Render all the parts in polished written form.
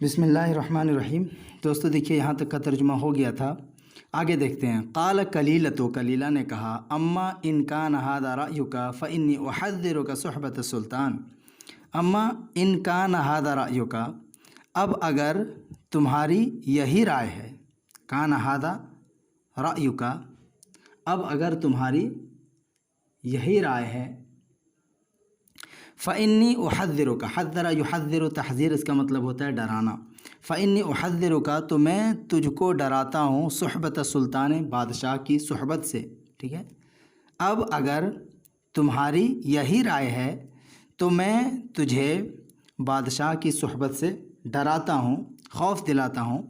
بسم اللہ الرحمن الرحیم۔ دوستو دیکھیے یہاں تک کا ترجمہ ہو گیا تھا، آگے دیکھتے ہیں۔ قال کلیلۃ، کلیلہ نے کہا، اما ان کان ھذا رأیک فانی احذرک صحبۃ السلطان۔ اما ان کان ھذا رأیک، اب اگر تمہاری یہی رائے ہے، کان ھذا رأیک، اب اگر تمہاری یہی رائے ہے، فإنی احذرک، حذر یحذر تحذیر اس کا مطلب ہوتا ہے ڈرانا۔ فإنی احذرک، تو میں تجھ کو ڈراتا ہوں، صحبت سلطان، بادشاہ کی صحبت سے، ٹھیک ہے۔ اب اگر تمہاری یہی رائے ہے تو میں تجھے بادشاہ کی صحبت سے ڈراتا ہوں، خوف دلاتا ہوں۔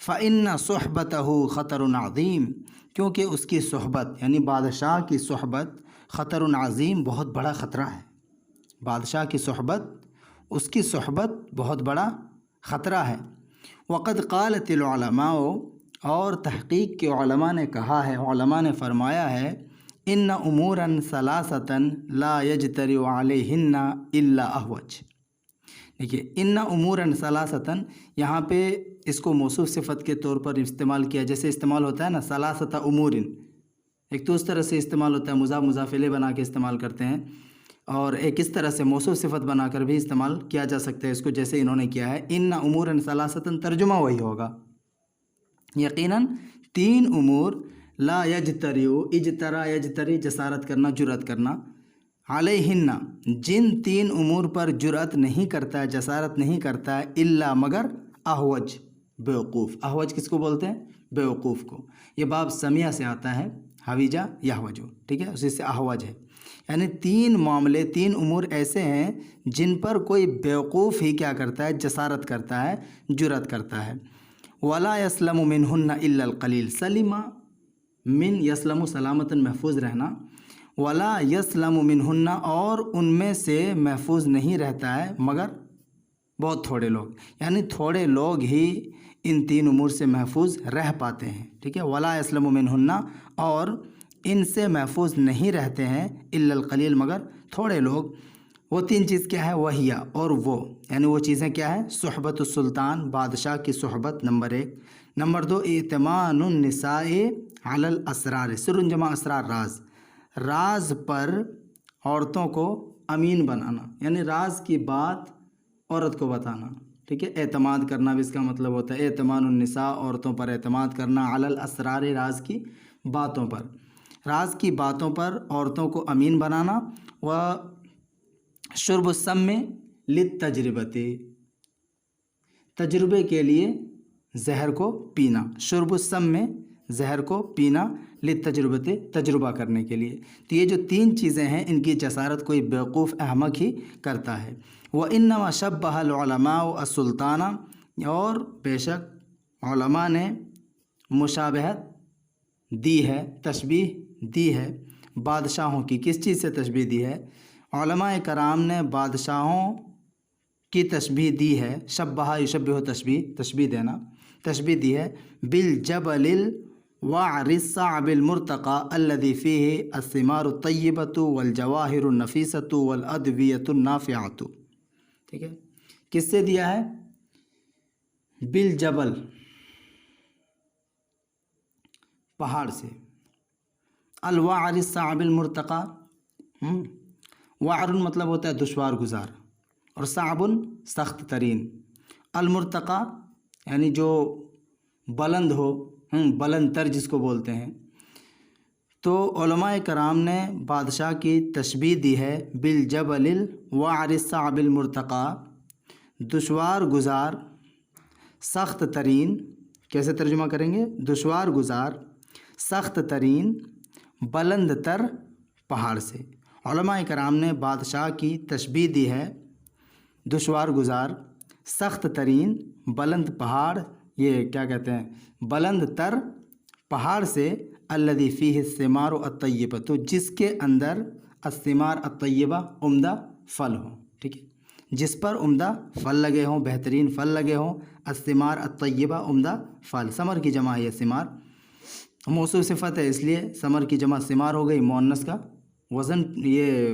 فإن صحبتہ خطر عظیم، کیونکہ اس کی صحبت یعنی بادشاہ کی صحبت خطر عظیم، بہت بڑا خطرہ ہے۔ بادشاہ کی صحبت، اس کی صحبت بہت بڑا خطرہ ہے۔ وقد قالت العلماء، اور تحقیق کے علماء نے کہا ہے، علماء نے فرمایا ہے، ان امورا ثلاثۃ لا یجترئ علیہن الا احوج۔ دیکھیے، ان امورا ثلاثۃ، یہاں پہ اس کو موصوف صفت کے طور پر استعمال کیا، جیسے استعمال ہوتا ہے نا ثلاثۃ امور، ایک تو اس طرح سے استعمال ہوتا ہے، مضاف مضاف الیہ بنا کے استعمال کرتے ہیں، اور ایک اس طرح سے موصوف صفت بنا کر بھی استعمال کیا جا سکتا ہے اس کو، جیسے انہوں نے کیا ہے۔ ان امور ثلاثۃ، ترجمہ وہی ہوگا، یقیناً تین امور، لا یجترئ، اجترا یجتری جسارت کرنا، جرأت کرنا، علیہن، جن تین امور پر جرأت نہیں کرتا ہے، جسارت نہیں کرتا ہے، الا مگر احوج، بیوقوف۔ احوج کس کو بولتے ہیں؟ بیوقوف کو۔ یہ باب سمیہ سے آتا ہے، حویجہ یحوجو، ٹھیک ہے، اسی سے احوج ہے، یعنی تین معاملے، تین امور ایسے ہیں جن پر کوئی بیوقوف ہی کیا کرتا ہے؟ جسارت کرتا ہے، جرأت کرتا ہے۔ ولا یسلم منہن الا القلیل، سلم من یسلم، سلامتاً محفوظ رہنا، ولا یسلم منہن، اور ان میں سے محفوظ نہیں رہتا ہے مگر بہت تھوڑے لوگ، یعنی تھوڑے لوگ ہی ان تین امور سے محفوظ رہ پاتے ہیں، ٹھیک ہے۔ ولا یسلم منہن، اور ان سے محفوظ نہیں رہتے ہیں، الا القلیل، مگر تھوڑے لوگ۔ وہ تین چیز کیا ہے؟ وہی، اور وہ، یعنی وہ چیزیں کیا ہے؟ صحبت السلطان، بادشاہ کی صحبت، نمبر ایک۔ نمبر دو، ائتمان النساء علی الاسرار، سر جمع اسرار، راز، راز پر عورتوں کو امین بنانا، یعنی راز کی بات عورت کو بتانا، ٹھیک ہے۔ اعتماد کرنا بھی اس کا مطلب ہوتا ہے، ائتمان النساء، عورتوں پر اعتماد کرنا، علی الاسرار، راز کی باتوں پر، راز کی باتوں پر عورتوں کو امین بنانا۔ و شرب السم للتجربۃ، تجربے کے لیے زہر کو پینا، شرب السم، زہر کو پینا، للتجربۃ، تجربہ کرنے کے لیے۔ تو یہ جو تین چیزیں ہیں، ان کی جسارت کوئی بیوقوف احمق ہی کرتا ہے۔ وانما شبہ العلماء السلطان، اور بے شک علماء نے مشابہت دی ہے، تشبیہ دی ہے بادشاہوں کی۔ کس چیز سے تشبیہ دی ہے؟ علماء کرام نے بادشاہوں کی تشبیہ دی ہے، شبہ یشبہ، تشبیہ دینا، تشبیہ دی ہے، بالجبل الوعر الصعب المرتقى الذي فيه الثمار الطیبة والجواہر النفیسة والادویة النافعة، ٹھیک ہے۔ کس سے دیا ہے؟ بالجبل، پہاڑ سے، الوعر الصعب المرتقى، وعر مطلب ہوتا ہے دشوار گزار، اور صعب سخت ترین، المرتقى یعنی جو بلند ہو، بلند تر جس کو بولتے ہیں۔ تو علماء کرام نے بادشاہ کی تشبیہ دی ہے بالجبل الوعر الصعب المرتقى، دشوار گزار، سخت ترین، کیسے ترجمہ کریں گے؟ دشوار گزار، سخت ترین، بلند تر پہاڑ سے۔ علماء کرام نے بادشاہ کی تشبیہ دی ہے دشوار گزار، سخت ترین، بلند پہاڑ، یہ کیا کہتے ہیں؟ بلند تر پہاڑ سے، الذی فیہ الثمار الطیبۃ، جس کے اندر الثمار الطیبہ، عمدہ پھل ہوں، ٹھیک ہے، جس پر عمدہ پھل لگے ہوں، بہترین پھل لگے ہوں، الثمار الطیبہ، عمدہ پھل، ثمر کی جمع ہے ثمار، موصوف صفت ہے اس لیے ثمر کی جمع ثمار ہو گئی، مؤنث کا وزن، یہ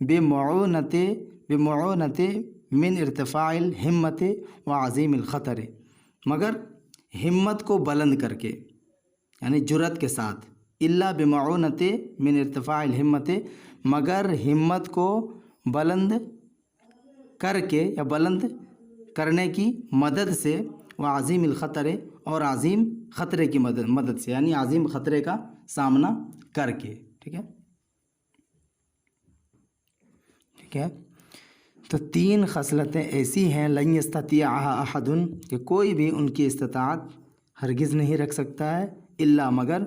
بمعونت من ارتفاع ہمت و عظیم الخطر، مگر ہمت کو بلند کر کے یعنی جرت کے ساتھ، الا بمعونت من ارتفاع الہمت، مگر ہمت کو بلند کر کے یا بلند کرنے کی مدد سے، و عظیم الخطر، اور عظیم خطرے کی مدد سے، یعنی عظیم خطرے کا سامنا کر کے، ٹھیک ہے ٹھیک ہے۔ تو تین خصلتیں ایسی ہیں لن یستطیعها احد، کہ کوئی بھی ان کی استطاعت ہرگز نہیں رکھ سکتا ہے، الا مگر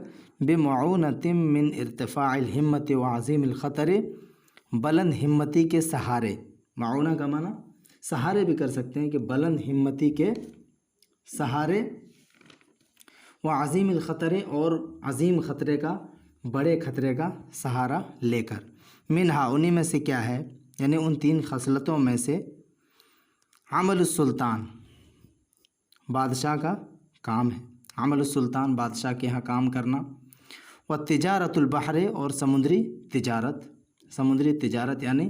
بمعونت من ارتفاع الہمت و عظیم الخطر، بلند ہمتی کے سہارے، معونہ کا معنی سہارے بھی کر سکتے ہیں، کہ بلند ہمتی کے سہارے، و عظیم الخطر، اور عظیم خطرے کا، بڑے خطرے کا سہارا لے کر، منہا انہی میں سے کیا ہے، یعنی ان تین خصلتوں میں سے عمل السلطان، بادشاہ کا کام ہے، عمل السلطان بادشاہ کے ہاں کام کرنا، و تجارت البحر، اور سمندری تجارت یعنی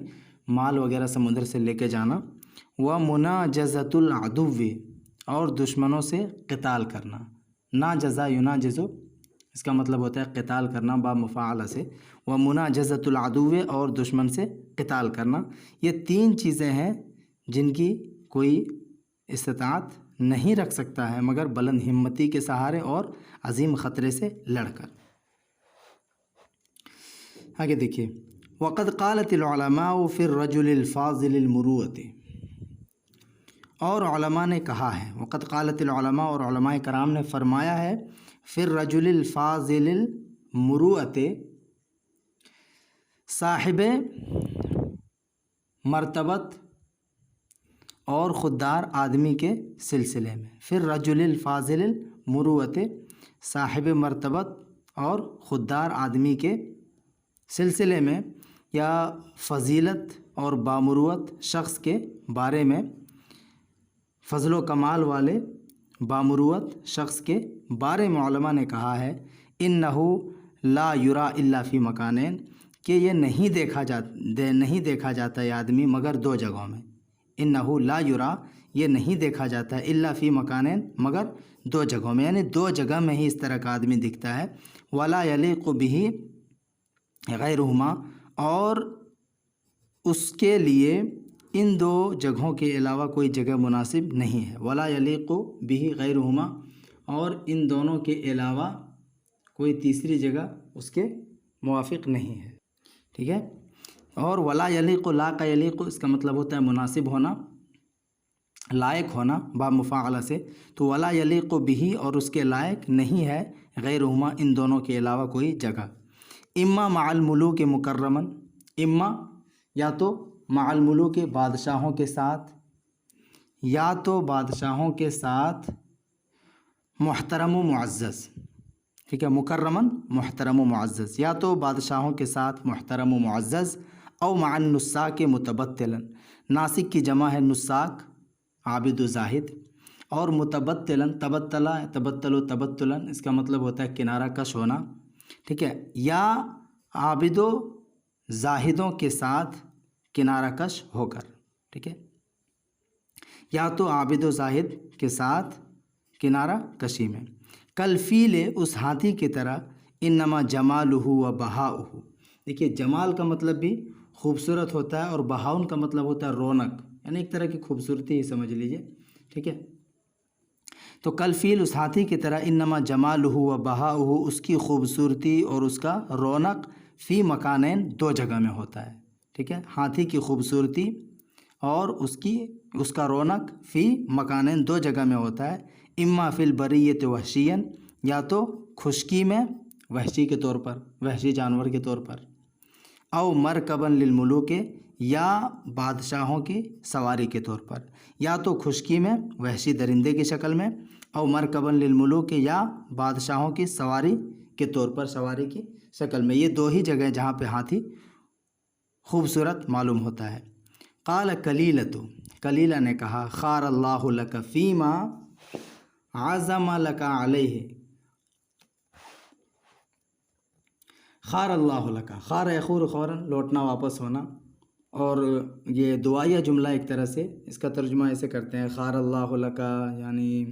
مال وغیرہ سمندر سے لے کے جانا، و مناجزت العدو، اور دشمنوں سے قتال کرنا، ناجزا یناجزو اس کا مطلب ہوتا ہے قتال کرنا با مفاعلہ سے، و مناجزت العدو، اور دشمن سے قتال کرنا، یہ تین چیزیں ہیں جن کی کوئی استطاعت نہیں رکھ سکتا ہے مگر بلند ہمتی کے سہارے اور عظیم خطرے سے لڑ کر۔ آگے دیکھیے، وقد قالت العلماء فی الرجل الفاضل المروۃ، اور علماء نے کہا ہے، وقد قالت العلماء، اور علماء کرام نے فرمایا ہے، فی الرجل الفاضل المروۃ، صاحب مرتبت اور خوددار آدمی کے سلسلے میں، فی الرجل الفاضل المروۃ، صاحب مرتبت اور خوددار آدمی کے سلسلے میں، یا فضیلت اور بامروت شخص کے بارے میں، فضل و کمال والے بامروت شخص کے بارے میں علماء نے کہا ہے، انہو لا یرا الا فی مکانین، کہ یہ نہیں دیکھا جاتا یہ آدمی مگر دو جگہوں میں، انہو لا یرا، یہ نہیں دیکھا جاتا ہے، الا فی مکانین، مگر دو جگہوں میں، یعنی دو جگہ میں ہی اس طرح کا آدمی دکھتا ہے، ولا یلیق بہ غیرہما، اور اس کے لیے ان دو جگہوں کے علاوہ کوئی جگہ مناسب نہیں ہے، ولا یلیق بہ غیرہما، اور ان دونوں کے علاوہ کوئی تیسری جگہ اس کے موافق نہیں ہے، ٹھیک ہے۔ اور ولا یلیق، لا کا یلیق اس کا مطلب ہوتا ہے مناسب ہونا، لائق ہونا با مفاعلہ سے، تو ولا یلیق بہ، اور اس کے لائق نہیں ہے، غیرہما ان دونوں کے علاوہ کوئی جگہ، اما مع الملوک مکرمن، اما یا تو مع الملوک بادشاہوں کے ساتھ، یا تو بادشاہوں کے ساتھ محترم و معزز، ٹھیک ہے، مکرمن محترم و معزز، یا تو بادشاہوں کے ساتھ محترم و معزز، او مع النساک متبتلا، ناسک کی جمع ہے نساک، عابد و زاہد، اور متبتلا، تبتلا تبتل و تبتلا اس کا مطلب ہوتا ہے کنارہ کش ہونا، ٹھیک ہے، یا عابد و زاہدوں کے ساتھ کنارہ کش ہو کر، ٹھیک ہے، یا تو عابد و زاہد کے ساتھ کنارہ کشی میں، کل فیل اس ہاتھی کی طرح، انما جمالہ و بہاؤہ، دیکھیے جمال کا مطلب بھی خوبصورت ہوتا ہے، اور بہاؤن کا مطلب ہوتا ہے رونق، یعنی ایک طرح کی خوبصورتی ہی سمجھ لیجئے، ٹھیک ہے۔ تو کل فیل اس ہاتھی کی طرح، انما جمالہ و بہاؤہ، اس کی خوبصورتی اور اس کا رونق، فی مکانین دو جگہ میں ہوتا ہے، ٹھیک ہے، ہاتھی کی خوبصورتی اور اس کا رونق فی مکانین دو جگہ میں ہوتا ہے، اما فی البریۃ وحشیا، یا تو خشکی میں وحشی کے طور پر، وحشی جانور کے طور پر، او مرکبا للملوک، یا بادشاہوں کی سواری کے طور پر، یا تو خشکی میں وحشی درندے کی شکل میں، او مرکبا للملوک، یا بادشاہوں کی سواری کے طور پر، سواری کی شکل میں، یہ دو ہی جگہ جہاں پہ ہاتھی خوبصورت معلوم ہوتا ہے۔ قال کلیلۃ، کلیلہ نے کہا، خار اللہ لک فیما عزم لک علیہ، خار اللہ لک، خار یخور خورا، لوٹنا واپس ہونا، اور یہ دعائیہ جملہ ایک طرح سے اس کا ترجمہ ایسے کرتے ہیں، خار اللہ لکا، یعنی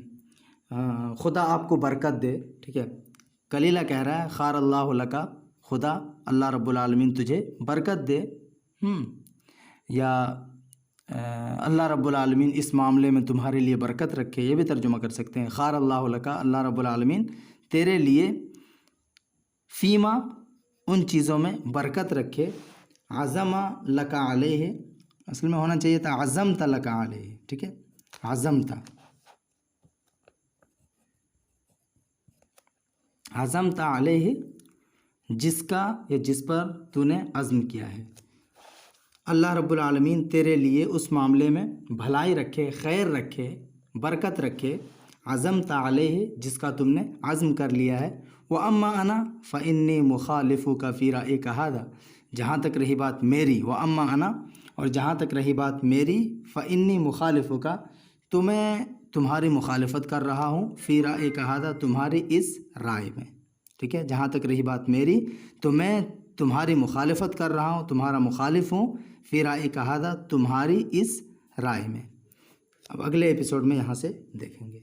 خدا آپ کو برکت دے، ٹھیک ہے. کلیلہ کہہ رہا ہے خار اللہ لکا، خدا اللہ رب العالمین تجھے برکت دے، یا اللہ رب العالمین اس معاملے میں تمہارے لیے برکت رکھے، یہ بھی ترجمہ کر سکتے ہیں. خار اللہ لکا، اللہ رب العالمین تیرے لیے فیما ان چیزوں میں برکت رکھے. عزم لکا علیہ، اصل میں ہونا چاہیے تھا عزمت لکا علیہ، ٹھیک ہے. عزمت علیہ، جس کا یا جس پر تو نے عزم کیا ہے. اللہ رب العالمین تیرے لیے اس معاملے میں بھلائی رکھے، خیر رکھے، برکت رکھے. عزمت علیہ، جس کا تم نے عزم کر لیا ہے. وَأَمَّا أَنَا فَإِنِّي مُخَالِفُكَ فِي رَأْيِكَ هَذَا، جہاں تک رہی بات میری. وَأَمَّا أَنَا، اور جہاں تک رہی بات میری. فَإِنِّي مُخَالِفُكَ، تو میں تمہاری مخالفت کر رہا ہوں. فِي رَأْيِكَ هَذَا، تمہاری اس رائے میں، ٹھیک ہے. جہاں تک رہی بات میری تو میں تمہاری مخالفت کر رہا ہوں، تمہارا مخالف ہوں. فِي رَأْيِكَ هَذَا، تمہاری اس رائے میں. اب اگلے ایپیسوڈ میں یہاں سے دیکھیں گے.